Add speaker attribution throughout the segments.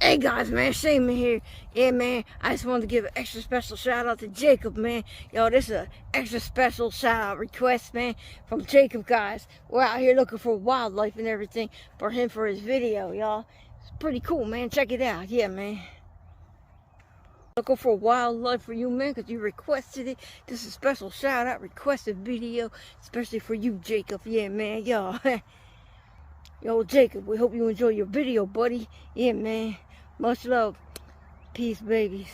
Speaker 1: Hey guys, man, Shane here. Yeah, man, I just wanted to give an extra special shout out to Jacob, man. Yo, this is an extra special shout out request, man, from Jacob, guys. We're out here looking for wildlife and everything for him for his video, y'all. It's pretty cool, man. Check it out. Yeah, man. Looking for wildlife for you, man, because you requested it. This is a special shout out requested video, especially for you, Jacob. Yeah, man, y'all. Yo, Jacob, we hope you enjoy your video, buddy. Yeah, man. Much love. Peace, babies.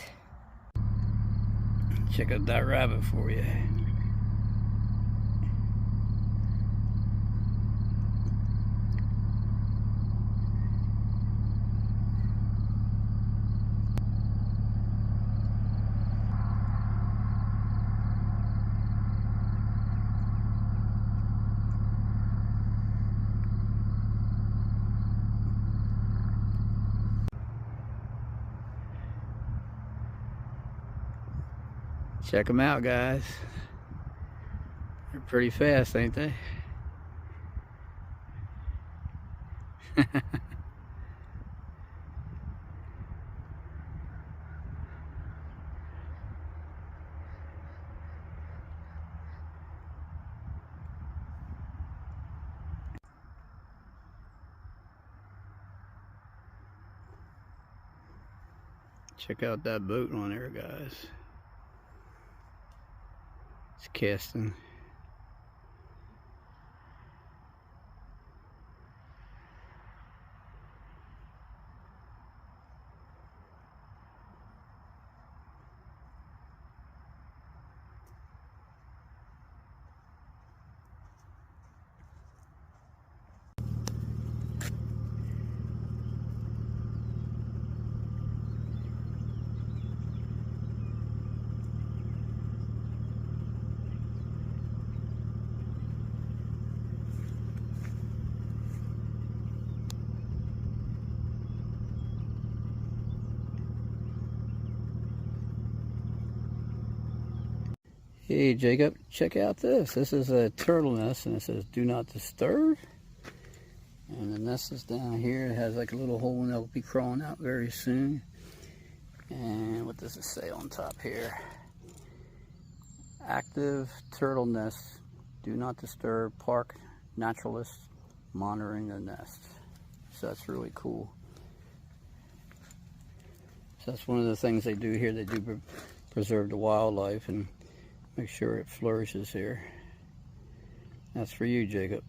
Speaker 2: Check out that rabbit for you. Check them out, guys. They're pretty fast, ain't they? Check out that boat on there, guys. It's casting. Hey Jacob, check out this. This is a turtle nest and it says do not disturb. And the nest is down here. It has like a little hole and it'll be crawling out very soon. And what does it say on top here? Active turtle nest, do not disturb, park naturalists monitoring the nest. So that's really cool. So that's one of the things they do here. They do preserve the wildlife and make sure it flourishes here. That's for you, Jacob.